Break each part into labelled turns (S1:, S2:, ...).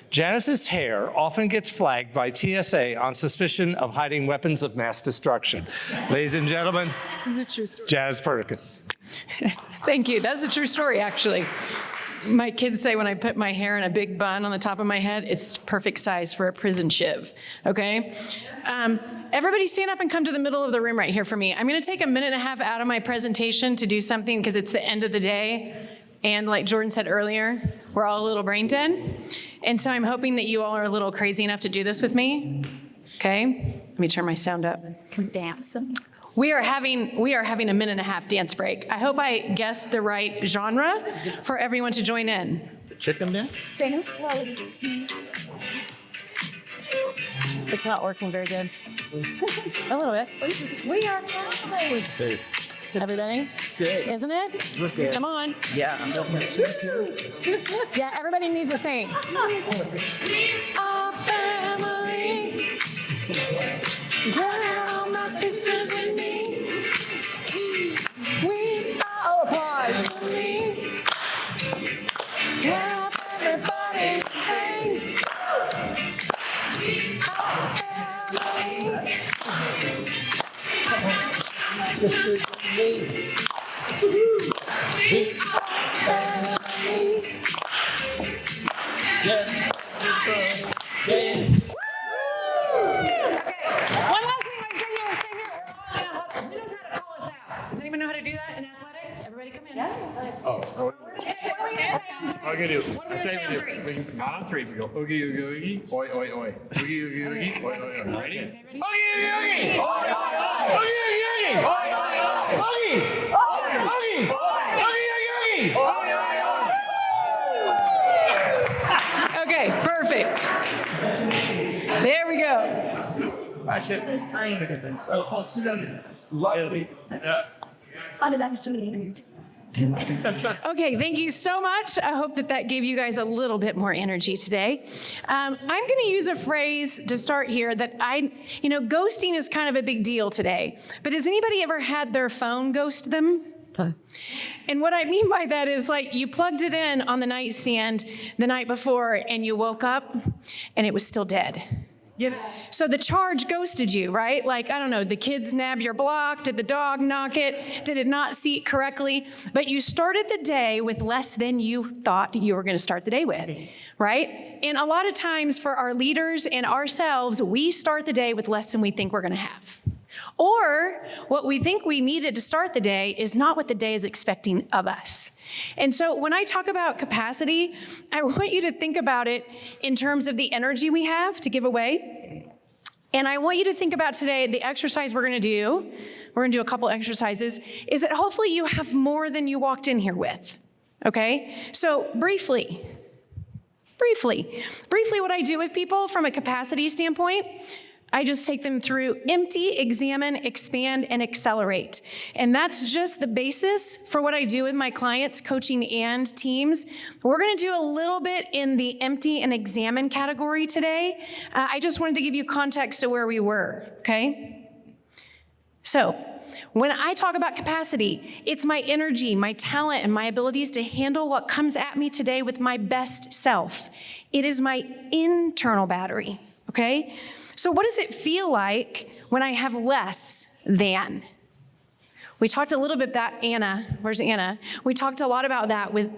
S1: Janice's hair often gets flagged by TSA on suspicion of hiding weapons of mass destruction. Ladies and gentlemen,
S2: This is a true story.
S1: Janice Perkins.
S2: Thank you. That's a true story, actually. My kids say when I put my hair in a big bun on the top of my head, it's perfect size for a prison shiv, okay? Everybody stand up and come to the middle of the room right here for me. I'm gonna take a minute and a half out of my presentation to do something because it's the end of the day. And like Jordan said earlier, we're all a little brain dead. And so I'm hoping that you all are a little crazy enough to do this with me, okay? Let me turn my sound up.
S3: Dance.
S2: We are having a minute and a half dance break. I hope I guessed the right genre for everyone to join in.
S1: Chicken dance?
S3: Sing.
S2: It's not working very good. A little bit.
S3: We are family.
S2: Everybody?
S4: Good.
S2: Isn't it?
S4: Look good.
S2: Come on.
S4: Yeah, I'm going to
S2: Yeah, everybody needs to sing. Our family. Girl, my sisters and me. We all applause for me. Help everybody sing. Our family.
S4: sisters and me. We are family. Yes, sing.
S2: One last thing I can say here. We're all gonna who knows how to call us out? Does anyone know how to do that in athletics? Everybody come in.
S5: Oh,
S2: What are we gonna say on three?
S5: I'm gonna do.
S2: What are we gonna say on three?
S5: We can not on three. We go oogie oogie oogie, oi oi oi, oogie oogie oogie, oi oi oi. Ready?
S2: Okay, ready?
S5: Oogie oogie oogie, oi oi oi, oogie oogie oogie, oi oi oi, oogie, oogie, oogie, oogie, oogie, oi oi oi.
S2: Okay, perfect. There we go.
S5: That's it.
S2: Okay, thank you so much. I hope that gave you guys a little bit more energy today. I'm going to use a phrase to start here that ghosting is kind of a big deal today. But has anybody ever had their phone ghost them? And what I mean by that is like you plugged it in on the nightstand the night before and you woke up and it was still dead. So the charge ghosted you, right? Like, I don't know, the kids nab your block, did the dog knock it, did it not seat correctly? But you started the day with less than you thought you were gonna start the day with, right? And a lot of times for our leaders and ourselves, we start the day with less than we think we're gonna have. Or what we think we needed to start the day is not what the day is expecting of us. And so when I talk about capacity, I want you to think about it in terms of the energy we have to give away. And I want you to think about today, the exercise we're gonna do a couple exercises, is that hopefully you have more than you walked in here with, okay? So briefly, what I do with people from a capacity standpoint, I just take them through empty, examine, expand, and accelerate. And that's just the basis for what I do with my clients, coaching and teams. We're gonna do a little bit in the empty and examine category today. I just wanted to give you context to where we were, okay? So, when I talk about capacity, it's my energy, my talent, and my abilities to handle what comes at me today with my best self. It is my internal battery, okay? So what does it feel like when I have less than? We talked a little bit about Anna. Where's Anna? We talked a lot about that with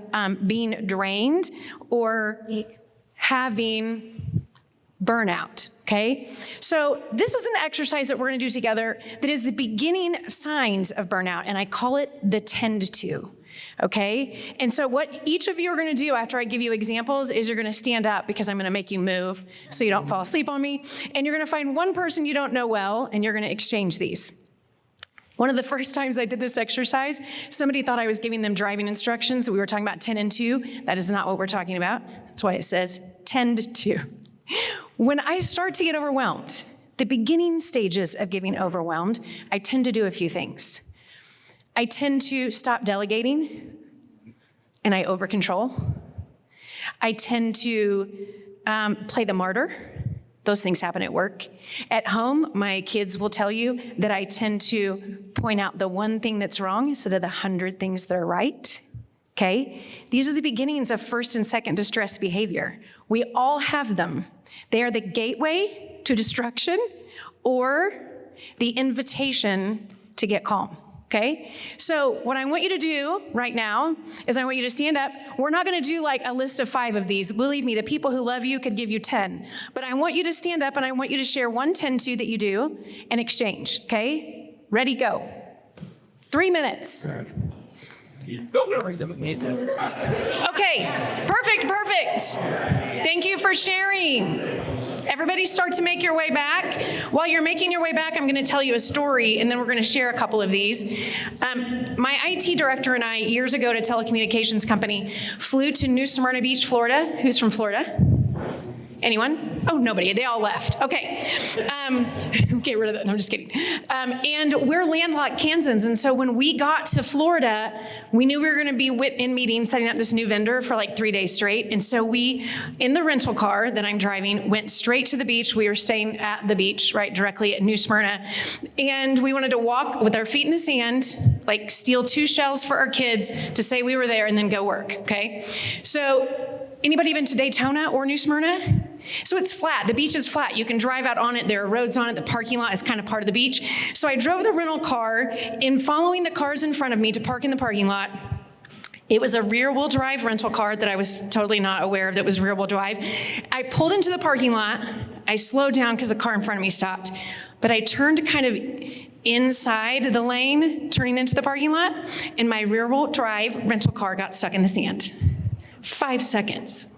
S2: being drained or having burnout, okay? So this is an exercise that we're gonna do together that is the beginning signs of burnout, and I call it the tend to. Okay? And so what each of you are going to do after I give you examples is you're going to stand up because I'm going to make you move so you don't fall asleep on me. And you're going to find one person you don't know well and you're going to exchange these. One of the first times I did this exercise, somebody thought I was giving them driving instructions. We were talking about 10 and 2. That is not what we're talking about. That's why it says tend to. When I start to get overwhelmed, the beginning stages of getting overwhelmed, I tend to do a few things. I tend to stop delegating and I over-control. I tend to play the martyr. Those things happen at work. At home, my kids will tell you that I tend to point out the one thing that's wrong instead of the 100 things that are right. Okay? These are the beginnings of first and second distress behavior. We all have them. They are the gateway to destruction or the invitation to get calm. Okay? So what I want you to do right now is I want you to stand up. We're not going to do like a list of 5 of these. Believe me, the people who love you could give you 10. But I want you to stand up and I want you to share one 10-2 that you do and exchange. Okay? Ready, go. 3 minutes. Okay, perfect. Thank you for sharing. Everybody start to make your way back. While you're making your way back, I'm going to tell you a story, and then we're going to share a couple of these. My IT director and I, years ago at a telecommunications company, flew to New Smyrna Beach, Florida. Who's from Florida? Anyone? Oh, nobody. They all left. Okay. Get rid of that. No, I'm just kidding. And we're landlocked Kansans. And so when we got to Florida, we knew we were going to be in meetings setting up this new vendor for like 3 days straight. And so we, in the rental car that I'm driving, went straight to the beach. We were staying at the beach, right, directly at New Smyrna. And we wanted to walk with our feet in the sand, like steal 2 shells for our kids to say we were there and then go work. Okay. So anybody been to Daytona or New Smyrna? So it's flat. The beach is flat. You can drive out on it. There are roads on it. The parking lot is kind of part of the beach. So I drove the rental car in following the cars in front of me to park in the parking lot. It was a rear-wheel drive rental car that I was totally not aware of that was rear-wheel drive. I pulled into the parking lot. I slowed down because the car in front of me stopped. But I turned kind of inside the lane, turning into the parking lot, and my rear-wheel drive rental car got stuck in the sand. 5 seconds.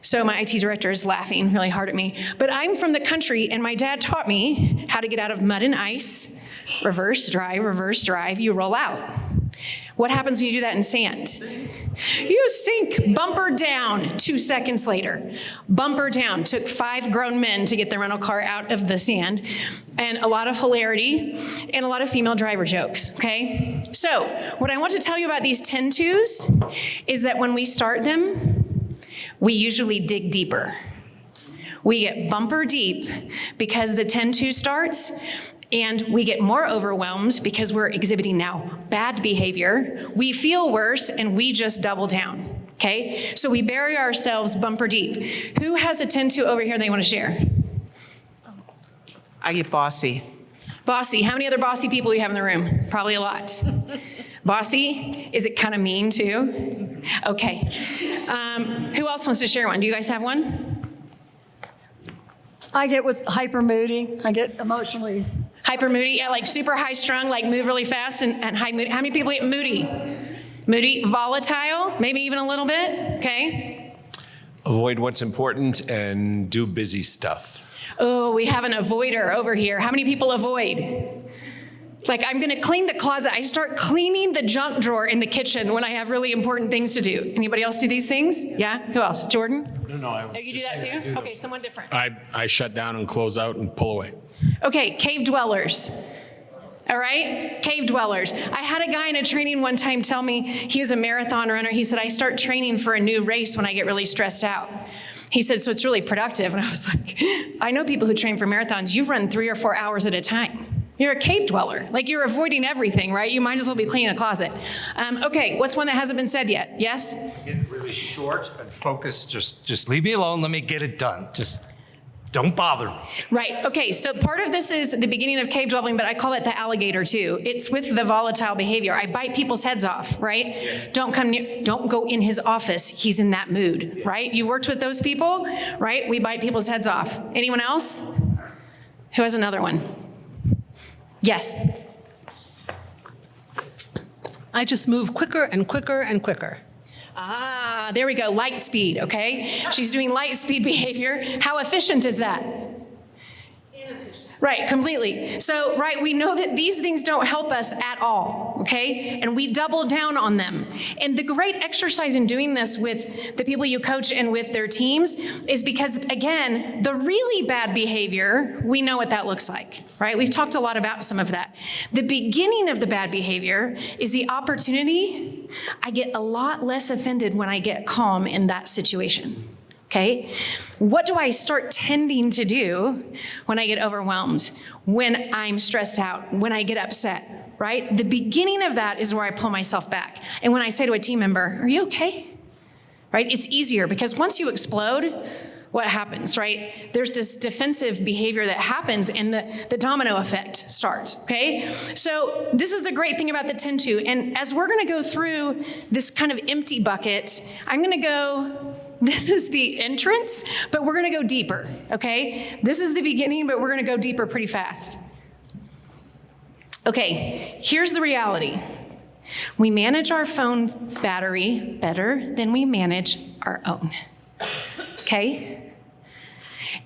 S2: So my IT director is laughing really hard at me. But I'm from the country, and my dad taught me how to get out of mud and ice. Reverse drive, you roll out. What happens when you do that in sand? You sink, bumper down. 2 seconds later, bumper down. Took 5 grown men to get the rental car out of the sand, and a lot of hilarity and a lot of female driver jokes, okay? So what I want to tell you about these 10-2s is that when we start them, we usually dig deeper. We get bumper deep because the 10-2 starts, and we get more overwhelmed because we're exhibiting now bad behavior. We feel worse, and we just double down, okay? So we bury ourselves bumper deep. Who has a 10-2 over here they want to share?
S6: I get bossy.
S2: Bossy. How many other bossy people do you have in the room? Probably a lot. Bossy? Is it kind of mean too? Okay. Who else wants to share one? Do you guys have one?
S7: I get what's hyper moody. I get emotionally.
S2: Hyper moody? Yeah, like super high strung, like move really fast and high moody. How many people get moody? Moody, volatile, maybe even a little bit, okay?
S8: Avoid what's important and do busy stuff.
S2: Oh, we have an avoider over here. How many people avoid? Like, I'm going to clean the closet. I start cleaning the junk drawer in the kitchen when I have really important things to do. Anybody else do these things? Yeah? Who else? Jordan?
S9: No.
S2: Oh, you do that too? Okay, someone different.
S9: I shut down and close out and pull away.
S2: Okay, cave dwellers. All right? Cave dwellers. I had a guy in a training one time tell me, he was a marathon runner. He said, I start training for a new race when I get really stressed out. He said, so it's really productive. And I was like, I know people who train for marathons. You run 3 or 4 hours at a time. You're a cave dweller. Like, you're avoiding everything, right? You might as well be cleaning a closet. Okay, what's one that hasn't been said yet? Yes?
S1: Get really short and focused. Just leave me alone. Let me get it done. Just don't bother me.
S2: Right. Okay, so part of this is the beginning of cave dwelling, but I call it the alligator too. It's with the volatile behavior. I bite people's heads off, right? Yeah. Don't come near, don't go in his office. He's in that mood, right? You worked with those people, right? We bite people's heads off. Anyone else? Who has another one? Yes.
S10: I just move quicker and quicker and quicker.
S2: Ah, there we go. Light speed, okay? She's doing light speed behavior. How efficient is that? Inefficient. Right, completely. So, right, we know that these things don't help us at all, okay? And we double down on them. And the great exercise in doing this with the people you coach and with their teams is because, again, the really bad behavior, we know what that looks like, right? We've talked a lot about some of that. The beginning of the bad behavior is the opportunity. I get a lot less offended when I get calm in that situation. Okay, what do I start tending to do when I get overwhelmed, when I'm stressed out, when I get upset, right? The beginning of that is where I pull myself back. And when I say to a team member, are you okay? Right? It's easier because once you explode, what happens, right? There's this defensive behavior that happens and the domino effect starts, okay? So this is the great thing about the 10-2. And as we're gonna go through this kind of empty bucket, I'm gonna go, this is the entrance, but we're gonna go deeper, okay? This is the beginning, but we're gonna go deeper pretty fast. Okay, here's the reality. We manage our phone battery better than we manage our own, okay?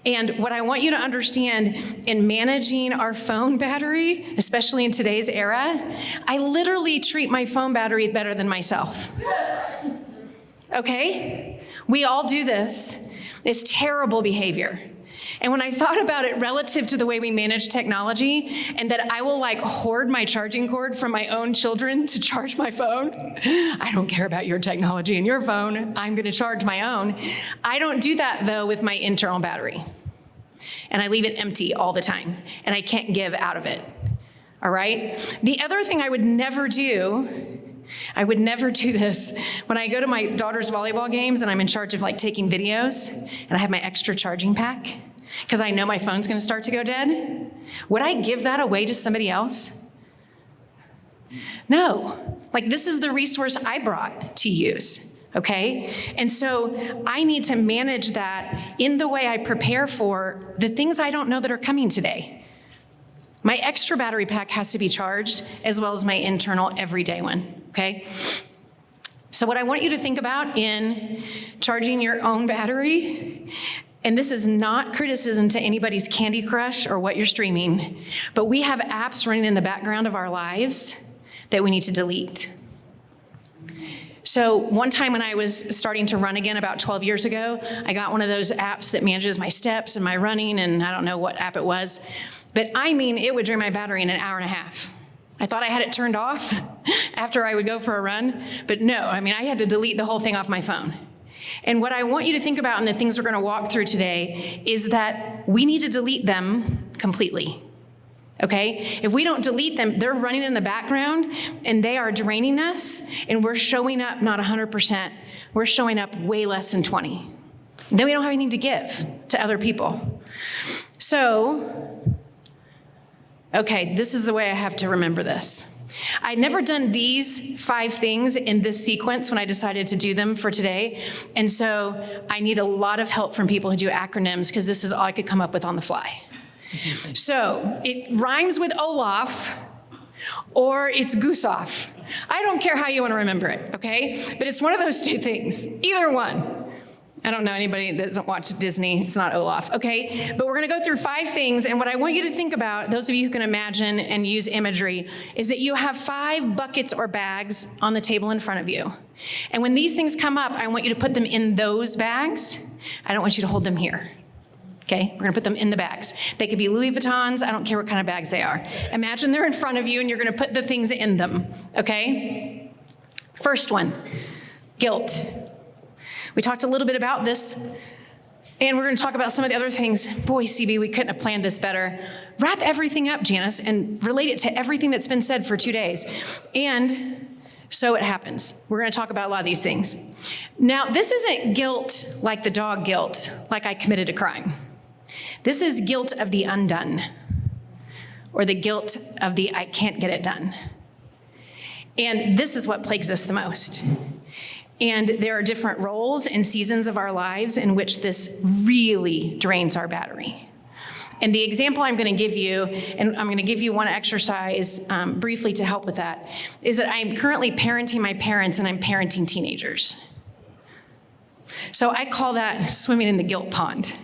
S2: And what I want you to understand in managing our phone battery, especially in today's era, I literally treat my phone battery better than myself, okay? We all do this. It's terrible behavior. And when I thought about it relative to the way we manage technology, and that I will like hoard my charging cord from my own children to charge my phone, I don't care about your technology and your phone, I'm gonna charge my own. I don't do that though with my internal battery. And I leave it empty all the time, and I can't give out of it, all right? The other thing I would never do this when I go to my daughter's volleyball games and I'm in charge of like taking videos and I have my extra charging pack because I know my phone's gonna start to go dead. Would I give that away to somebody else? No, like this is the resource I brought to use, okay? And so I need to manage that in the way I prepare for the things I don't know that are coming today. My extra battery pack has to be charged as well as my internal everyday one, okay? So what I want you to think about in charging your own battery, and this is not criticism to anybody's Candy Crush or what you're streaming, but we have apps running in the background of our lives that we need to delete. So one time when I was starting to run again about 12 years ago, I got one of those apps that manages my steps and my running, and I don't know what app it was, but I mean, it would drain my battery in an hour and a half. I thought I had it turned off after I would go for a run, but no, I mean, I had to delete the whole thing off my phone. And what I want you to think about, and the things we're gonna walk through today, is that we need to delete them completely, okay? If we don't delete them, they're running in the background and they are draining us, and we're showing up not 100%, we're showing up way less than 20. And then we don't have anything to give to other people. So, okay, this is the way I have to remember this. I'd never done these 5 things in this sequence when I decided to do them for today. And so I need a lot of help from people who do acronyms because this is all I could come up with on the fly. So it rhymes with Olaf or it's goose off. I don't care how you want to remember it, okay? But it's one of those 2 things, either one. I don't know anybody that doesn't watch Disney. It's not Olaf, okay? But we're gonna go through 5 things, and what I want you to think about, those of you who can imagine and use imagery, is that you have 5 buckets or bags on the table in front of you. And when these things come up, I want you to put them in those bags. I don't want you to hold them here, okay? We're gonna put them in the bags. They could be Louis Vuittons, I don't care what kind of bags they are. Imagine they're in front of you and you're gonna put the things in them, okay? First one, guilt. We talked a little bit about this, and we're going to talk about some of the other things. Boy, CB, we couldn't have planned this better. Wrap everything up, Janice, and relate it to everything that's been said for 2 days. And so it happens. We're going to talk about a lot of these things. Now, this isn't guilt like the dog guilt, like I committed a crime. This is guilt of the undone, or the guilt of the I can't get it done. And this is what plagues us the most. And there are different roles and seasons of our lives in which this really drains our battery. And the example I'm going to give you, and I'm going to give you one exercise briefly to help with that, is that I'm currently parenting my parents and I'm parenting teenagers. So I call that swimming in the guilt pond.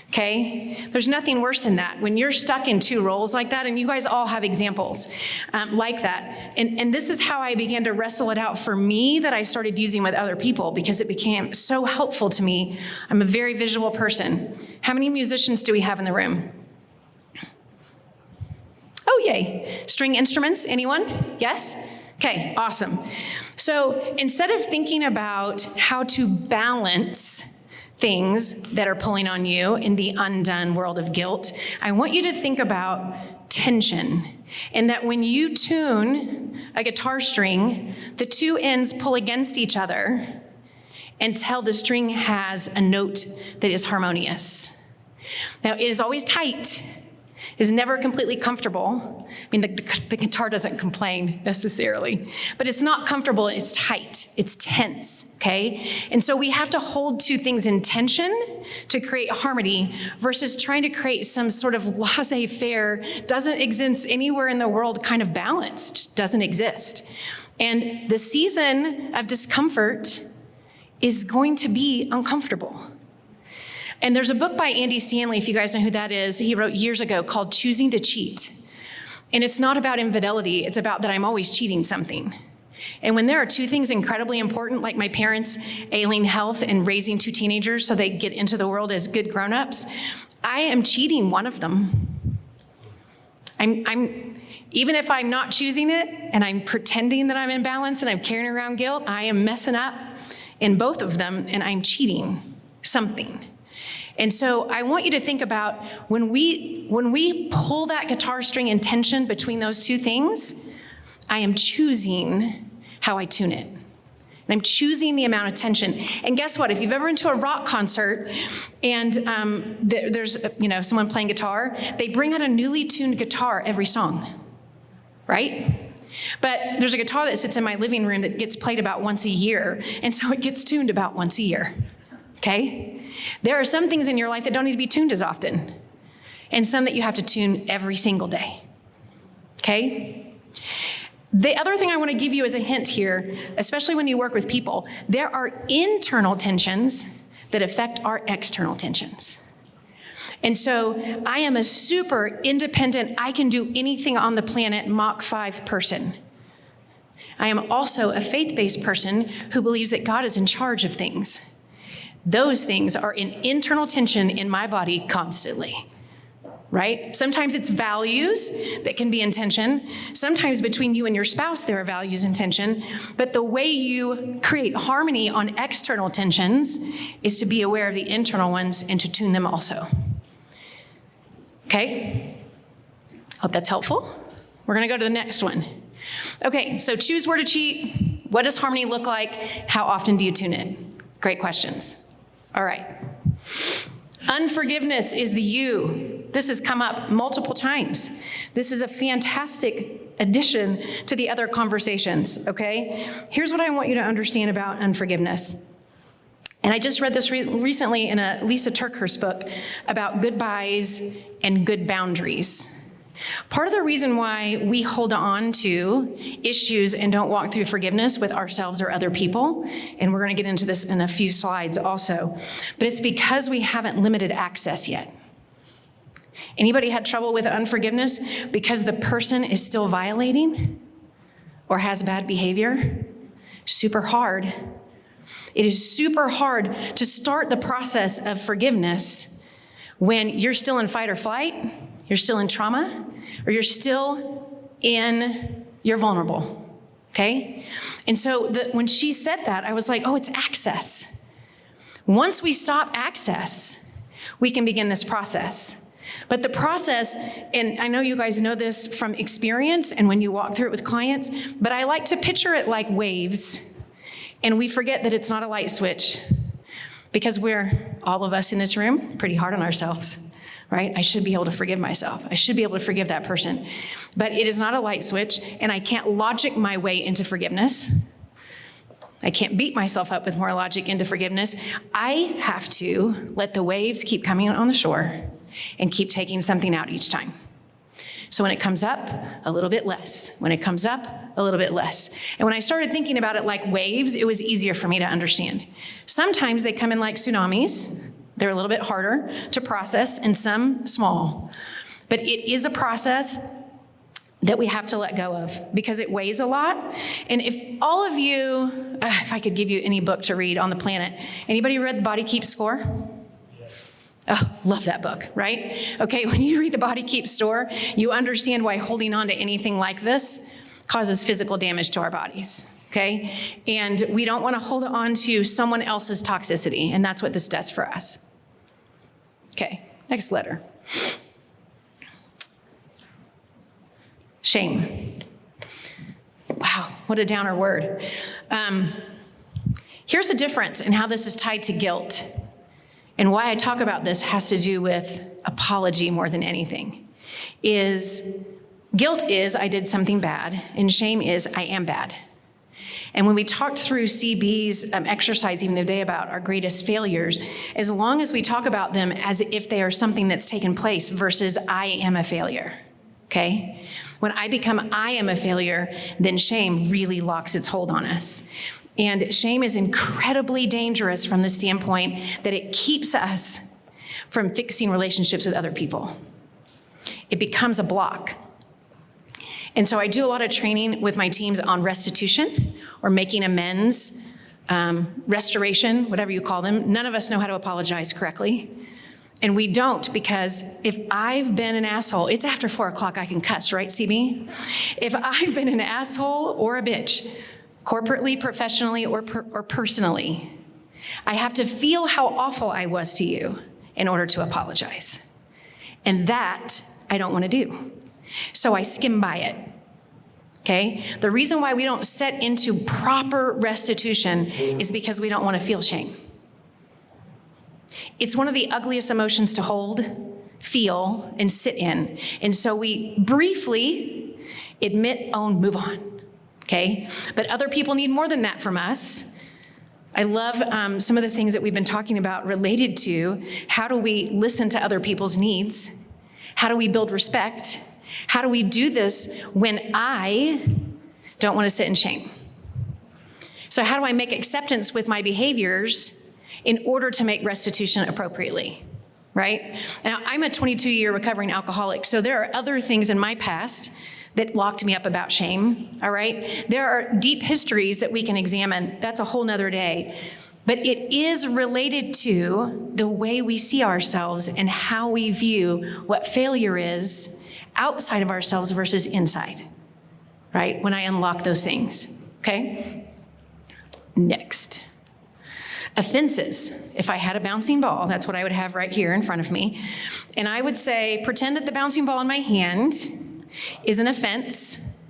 S2: Okay? There's nothing worse than that. When you're stuck in 2 roles like that, and you guys all have examples like that. And this is how I began to wrestle it out for me that I started using with other people because it became so helpful to me. I'm a very visual person. How many musicians do we have in the room? Oh, yay. String instruments, anyone? Yes? Okay, awesome. So instead of thinking about how to balance things that are pulling on you in the undone world of guilt, I want you to think about tension. And that when you tune a guitar string, the 2 ends pull against each other. until the string has a note that is harmonious. Now, it is always tight, is never completely comfortable. I mean, the guitar doesn't complain necessarily, but it's not comfortable, it's tight, it's tense, okay? And so we have to hold two things in tension to create harmony versus trying to create some sort of laissez-faire, doesn't exist anywhere in the world kind of balance, just doesn't exist. And the season of discomfort is going to be uncomfortable. And there's a book by Andy Stanley, if you guys know who that is, he wrote years ago called Choosing to Cheat. And it's not about infidelity, it's about that I'm always cheating something. And when there are two things incredibly important, like my parents' ailing health and raising two teenagers so they get into the world as good grown-ups, I am cheating one of them. I'm even if I'm not choosing it and I'm pretending that I'm in balance and I'm carrying around guilt, I am messing up in both of them and I'm cheating something. And so I want you to think about when we pull that guitar string in tension between those two things, I am choosing how I tune it. And I'm choosing the amount of tension. And guess what? If you've ever been to a rock concert and there's someone playing guitar, they bring out a newly tuned guitar every song, right? But there's a guitar that sits in my living room that gets played about once a year, and so it gets tuned about once a year, okay? There are some things in your life that don't need to be tuned as often, and some that you have to tune every single day, okay? The other thing I want to give you as a hint here, especially when you work with people, there are internal tensions that affect our external tensions. And so I am a super independent, I can do anything on the planet Mach 5 person. I am also a faith-based person who believes that God is in charge of things. Those things are in internal tension in my body constantly, right? Sometimes it's values that can be in tension. Sometimes between you and your spouse, there are values in tension. But the way you create harmony on external tensions is to be aware of the internal ones and to tune them also. Okay? Hope that's helpful. We're going to go to the next one. Okay, so choose where to cheat. What does harmony look like? How often do you tune it? Great questions. All right. Unforgiveness is the U. This has come up multiple times. This is a fantastic addition to the other conversations, okay? Here's what I want you to understand about unforgiveness. And I just read this recently in a Lisa Turkhurst book about goodbyes and good boundaries. Part of the reason why we hold on to issues and don't walk through forgiveness with ourselves or other people, and we're going to get into this in a few slides also, but it's because we haven't limited access yet. Anybody had trouble with unforgiveness because the person is still violating or has bad behavior? Super hard. It is super hard to start the process of forgiveness when you're still in fight or flight, you're still in trauma, or you're vulnerable, okay? And so when she said that, I was like, oh, it's access. Once we stop access, we can begin this process. But the process, and I know you guys know this from experience and when you walk through it with clients, but I like to picture it like waves. And we forget that it's not a light switch because we're, all of us in this room, pretty hard on ourselves, right? I should be able to forgive myself. I should be able to forgive that person. But it is not a light switch, and I can't logic my way into forgiveness. I can't beat myself up with more logic into forgiveness. I have to let the waves keep coming on the shore and keep taking something out each time. So when it comes up, a little bit less. When it comes up, a little bit less. And when I started thinking about it like waves, it was easier for me to understand. Sometimes they come in like tsunamis. They're a little bit harder to process, and some small. But it is a process that we have to let go of because it weighs a lot. And if all of you, if I could give you any book to read on the planet, anybody read The Body Keeps Score? Oh, love that book, right? Okay, when you read The Body Keeps Score, you understand why holding on to anything like this causes physical damage to our bodies, okay? And we don't want to hold on to someone else's toxicity, and that's what this does for us. Okay, next letter. Shame. Wow, what a downer word. Here's a difference in how this is tied to guilt. And why I talk about this has to do with apology more than anything. Guilt is I did something bad, and shame is I am bad. And when we talked through CB's exercise even the other day about our greatest failures, as long as we talk about them as if they are something that's taken place versus I am a failure, okay? When I become I am a failure, then shame really locks its hold on us. And shame is incredibly dangerous from the standpoint that it keeps us from fixing relationships with other people. It becomes a block. And so I do a lot of training with my teams on restitution or making amends, restoration, whatever you call them. None of us know how to apologize correctly. And we don't, because if I've been an asshole, it's after 4 o'clock I can cuss, right, CB? If I've been an asshole or a bitch, corporately, professionally, or personally, I have to feel how awful I was to you in order to apologize. And that I don't want to do. So I skim by it, okay? The reason why we don't set into proper restitution is because we don't want to feel shame. It's one of the ugliest emotions to hold, feel, and sit in. And so we briefly admit, own, move on, okay? But other people need more than that from us. I love some of the things that we've been talking about related to how do we listen to other people's needs? How do we build respect? How do we do this when I don't want to sit in shame? So how do I make acceptance with my behaviors in order to make restitution appropriately, right? Now, I'm a 22-year recovering alcoholic, so there are other things in my past that locked me up about shame, all right? There are deep histories that we can examine. That's a whole nother day. But it is related to the way we see ourselves and how we view what failure is outside of ourselves versus inside, right? When I unlock those things, okay? Next. Offenses. If I had a bouncing ball, that's what I would have right here in front of me. And I would say, pretend that the bouncing ball in my hand is an offense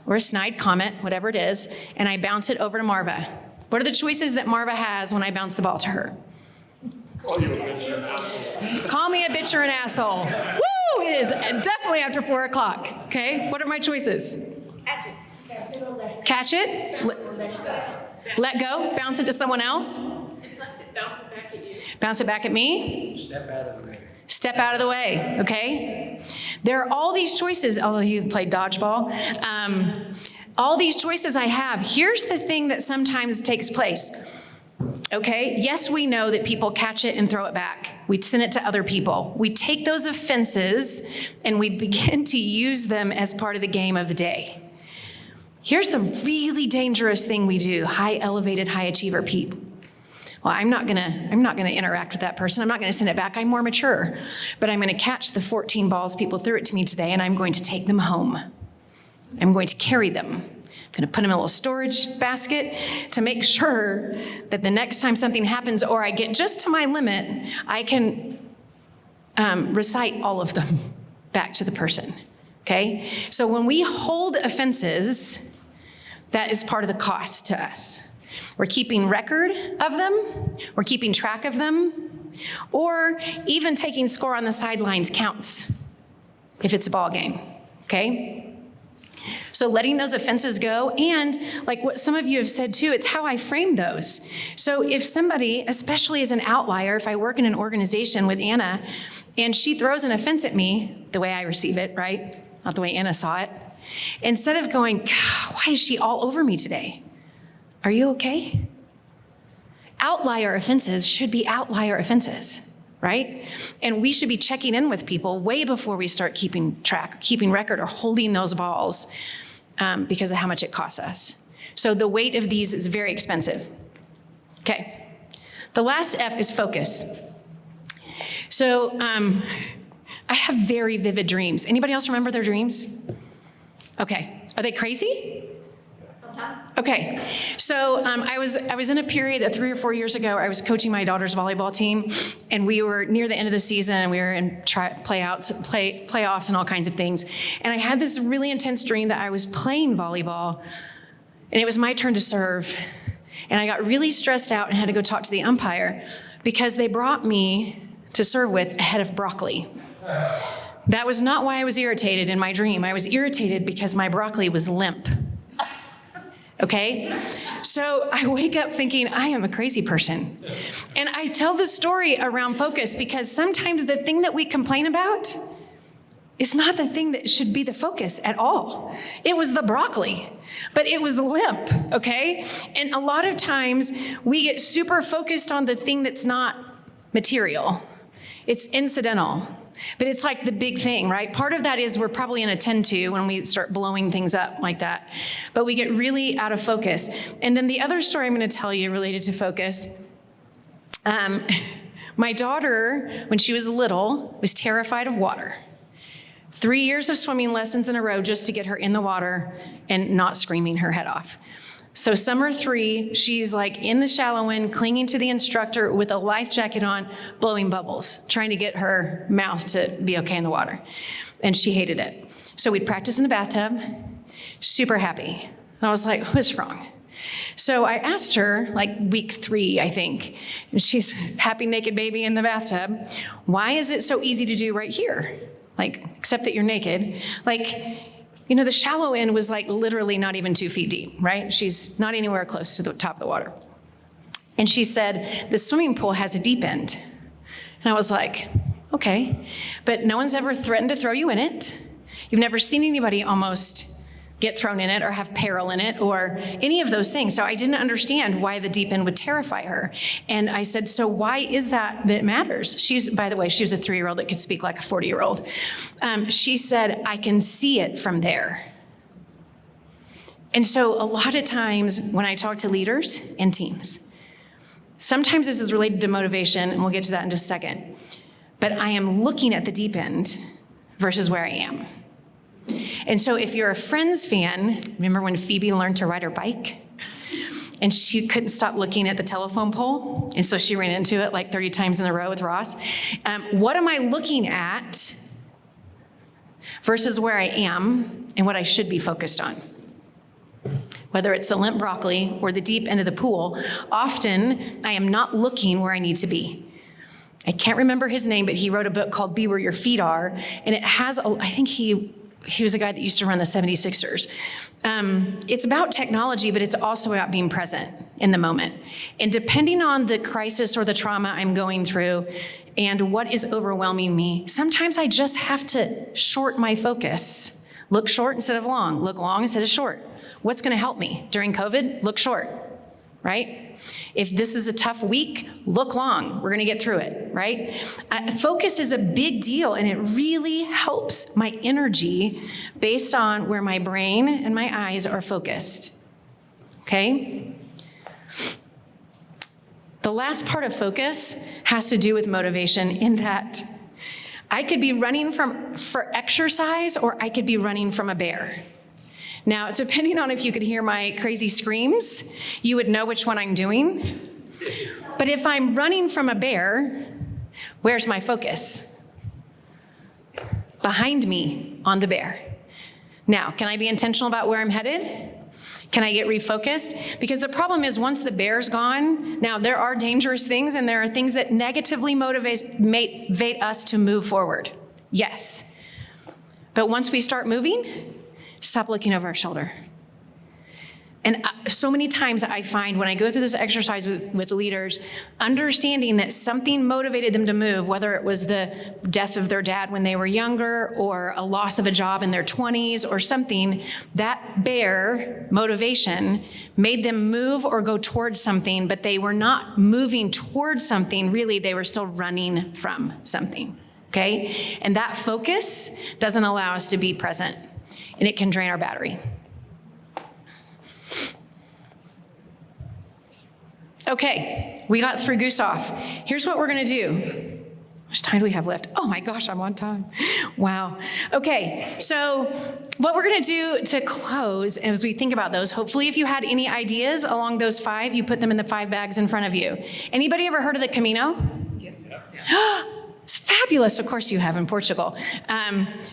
S2: or a snide comment, whatever it is, and I bounce it over to Marva. What are the choices that Marva has when I bounce the ball to her? Call you a bitch or an asshole. Call me a bitch or an asshole. Woo! It is definitely after 4 o'clock. Okay? What are my choices? Catch it. Catch it? Let go? Bounce it to someone else? Deflect it. Bounce it back at you. Bounce it back at me? Step out of the way. Step out of the way. Okay? There are all these choices, although you played dodgeball. All these choices I have. Here's the thing that sometimes takes place. Okay, yes, we know that people catch it and throw it back. We send it to other people. We take those offenses and we begin to use them as part of the game of the day. Here's the really dangerous thing we do, high elevated, high achiever people. Well, I'm not gonna interact with that person. I'm not gonna send it back. I'm more mature. But I'm gonna catch the 14 balls people threw it to me today and I'm going to take them home. I'm going to carry them. I'm going to put them in a little storage basket to make sure that the next time something happens or I get just to my limit, I can recite all of them back to the person, okay? So when we hold offenses, that is part of the cost to us. We're keeping record of them, we're keeping track of them, or even taking score on the sidelines counts if it's a ball game, okay? So letting those offenses go, and like what some of you have said too, it's how I frame those. So if somebody, especially as an outlier, if I work in an organization with Anna and she throws an offense at me, the way I receive it, right? Not the way Anna saw it. Instead of going, why is she all over me today? Are you okay? Outlier offenses should be outlier offenses, right? And we should be checking in with people way before we start keeping track, keeping record, or holding those balls because of how much it costs us. So the weight of these is very expensive. Okay. The last F is focus. So I have very vivid dreams. Anybody else remember their dreams? Okay. Are they crazy? Okay, so I was in a period 3 or 4 years ago. I was coaching my daughter's volleyball team, and we were near the end of the season, and we were in playoffs and all kinds of things. And I had this really intense dream that I was playing volleyball, and it was my turn to serve. And I got really stressed out and had to go talk to the umpire because they brought me to serve with a head of broccoli. That was not why I was irritated in my dream. I was irritated because my broccoli was limp. Okay? So I wake up thinking, I am a crazy person. And I tell the story around focus because sometimes the thing that we complain about is not the thing that should be the focus at all. It was the broccoli, but it was limp, okay? And a lot of times we get super focused on the thing that's not material. It's incidental. But it's like the big thing, right? Part of that is we're probably in a 10-2 when we start blowing things up like that. But we get really out of focus. And then the other story I'm going to tell you related to focus, my daughter, when she was little, was terrified of water. 3 years of swimming lessons in a row just to get her in the water and not screaming her head off. So summer 3, she's like in the shallow end, clinging to the instructor with a life jacket on, blowing bubbles, trying to get her mouth to be okay in the water. And she hated it. So we'd practice in the bathtub, super happy. And I was like, what's wrong? So I asked her, like week 3, I think, and she's happy naked baby in the bathtub, why is it so easy to do right here? Like, except that you're naked. Like, you know, the shallow end was like literally not even 2 feet deep, right? She's not anywhere close to the top of the water. And she said, the swimming pool has a deep end. And I was like, okay, but no one's ever threatened to throw you in it. You've never seen anybody almost get thrown in it or have peril in it or any of those things. So I didn't understand why the deep end would terrify her. And I said, so why is that it matters? By the way, she was a 3-year-old that could speak like a 40-year-old. She said, I can see it from there. And so a lot of times when I talk to leaders and teams, sometimes this is related to motivation, and we'll get to that in just a second, but I am looking at the deep end versus where I am. And so if you're a Friends fan, remember when Phoebe learned to ride her bike? And she couldn't stop looking at the telephone pole, and so she ran into it like 30 times in a row with Ross. What am I looking at versus where I am and what I should be focused on? Whether it's the limp broccoli or the deep end of the pool, often I am not looking where I need to be. I can't remember his name, but he wrote a book called Be Where Your Feet Are, and it has, I think he was the guy that used to run the 76ers. It's about technology, but it's also about being present in the moment. And depending on the crisis or the trauma I'm going through and what is overwhelming me, sometimes I just have to short my focus. Look short instead of long. Look long instead of short. What's going to help me? During COVID, look short, right? If this is a tough week, look long. We're going to get through it, right? Focus is a big deal, and it really helps my energy based on where my brain and my eyes are focused, okay? The last part of focus has to do with motivation in that I could be running for exercise or I could be running from a bear. Now, depending on if you could hear my crazy screams, you would know which one I'm doing. But if I'm running from a bear, where's my focus? Behind me on the bear. Now, can I be intentional about where I'm headed? Can I get refocused? Because the problem is once the bear's gone, now there are dangerous things and there are things that negatively motivate us to move forward. Yes. But once we start moving, stop looking over our shoulder. And so many times I find when I go through this exercise with leaders, understanding that something motivated them to move, whether it was the death of their dad when they were younger or a loss of a job in their 20s or something, that bear motivation made them move or go towards something, but they were not moving towards something. Really, they were still running from something, okay? And that focus doesn't allow us to be present, and it can drain our battery. Okay, we got through Goose Off. Here's what we're gonna do. How much time do we have left? Oh my gosh, I'm on time. Wow. Okay, so what we're gonna do to close as we think about those, hopefully if you had any ideas along those 5, you put them in the 5 bags in front of you. Anybody ever heard of the Camino? Yes. It's fabulous. Fabulous, of course you have in Portugal.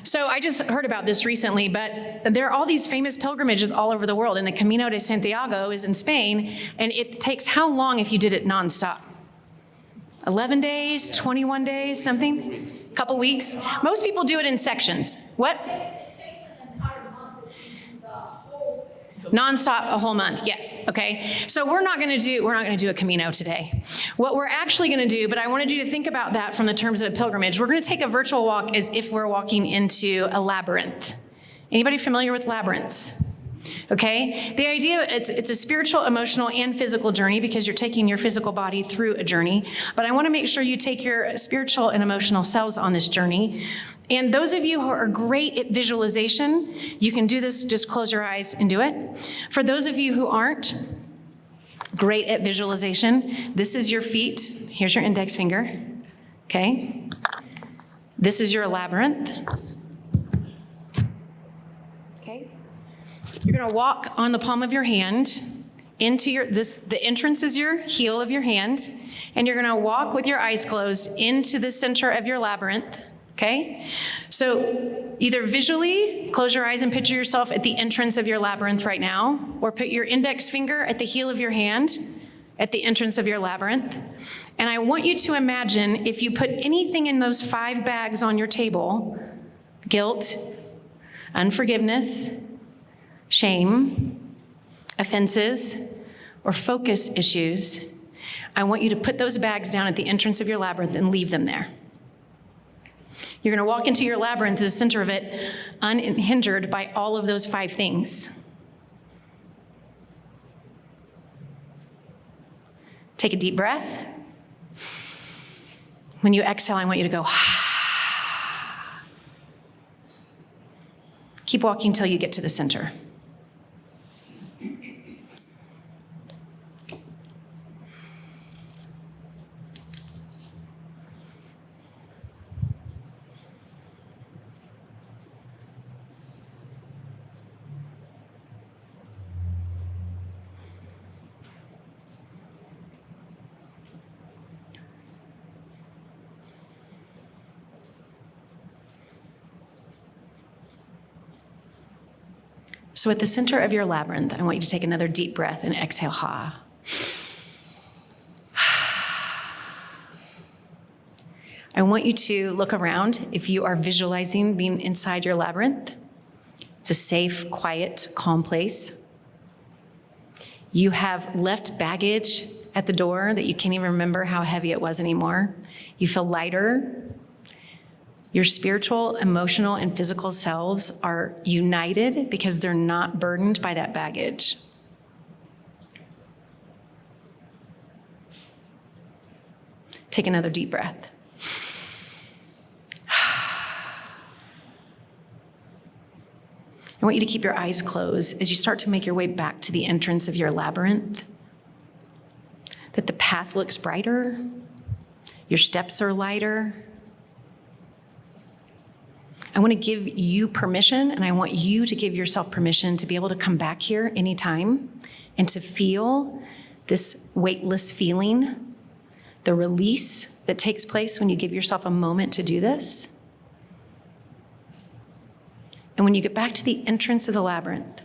S2: So I just heard about this recently, but there are all these famous pilgrimages all over the world, and the Camino de Santiago is in Spain, and it takes how long if you did it nonstop? 11 days, 21 days, something? Couple weeks. Most people do it in sections. What? Nonstop, a whole month, yes, okay? So we're not gonna do a Camino today. What we're actually gonna do, but I wanted you to think about that from the terms of a pilgrimage, we're gonna take a virtual walk as if we're walking into a labyrinth. Anybody familiar with labyrinths? Okay, the idea, it's a spiritual, emotional, and physical journey because you're taking your physical body through a journey, but I wanna make sure you take your spiritual and emotional selves on this journey. And those of you who are great at visualization, you can do this, just close your eyes and do it. For those of you who aren't great at visualization, this is your feet, here's your index finger, okay? This is your labyrinth. You're gonna walk on the palm of your hand into the entrance is your heel of your hand, and you're gonna walk with your eyes closed into the center of your labyrinth, okay? So either visually, close your eyes and picture yourself at the entrance of your labyrinth right now, or put your index finger at the heel of your hand at the entrance of your labyrinth. And I want you to imagine if you put anything in those 5 bags on your table, guilt, unforgiveness, shame, offenses, or focus issues, I want you to put those bags down at the entrance of your labyrinth and leave them there. You're gonna walk into your labyrinth, the center of it, unhindered by all of those 5 things. Take a deep breath. When you exhale, I want you to go, keep walking till you get to the center. So at the center of your labyrinth, I want you to take another deep breath and exhale, ha. I want you to look around if you are visualizing being inside your labyrinth. It's a safe, quiet, calm place. You have left baggage at the door that you can't even remember how heavy it was anymore. You feel lighter. Your spiritual, emotional, and physical selves are united because they're not burdened by that baggage. Take another deep breath. I want you to keep your eyes closed as you start to make your way back to the entrance of your labyrinth. That the path looks brighter, your steps are lighter. I want to give you permission, and I want you to give yourself permission to be able to come back here anytime and to feel this weightless feeling, the release that takes place when you give yourself a moment to do this. And when you get back to the entrance of the labyrinth,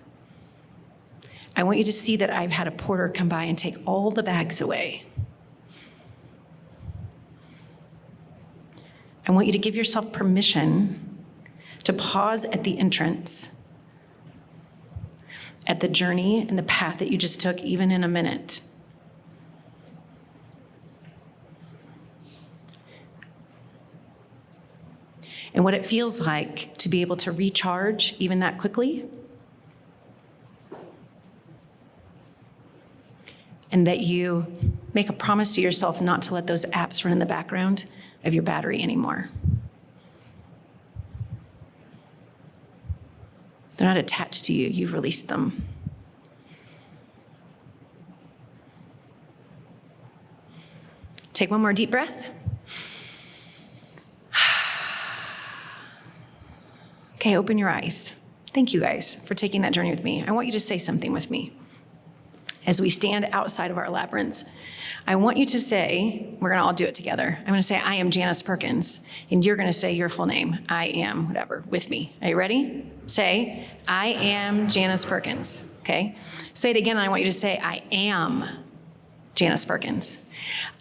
S2: I want you to see that I've had a porter come by and take all the bags away. I want you to give yourself permission to pause at the entrance, at the journey and the path that you just took, even in a minute. And what it feels like to be able to recharge even that quickly. And that you make a promise to yourself not to let those apps run in the background of your battery anymore. They're not attached to you, you've released them. Take one more deep breath. Okay, open your eyes. Thank you guys for taking that journey with me. I want you to say something with me. As we stand outside of our labyrinths, I want you to say, we're going to all do it together. I'm going to say, I am Janice Perkins, and you're going to say your full name. I am whatever with me. Are you ready? Say, I am Janice Perkins. Okay? Say it again, and I want you to say, I am Janice Perkins.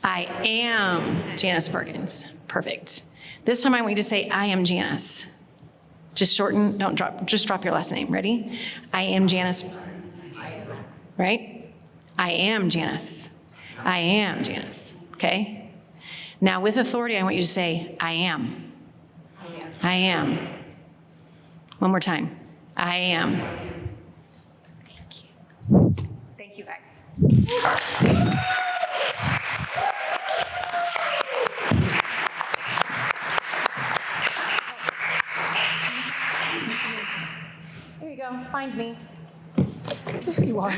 S2: I am Janice Perkins. Perfect. This time I want you to say, I am Janice. Just shorten, don't drop, just drop your last name. Ready? I am Janice. Right? I am Janice. I am Janice. Okay? Now with authority, I want you to say, I am. I am. One more time. I am. Thank you. Thank you, guys. There you go. Find me.
S7: There you are.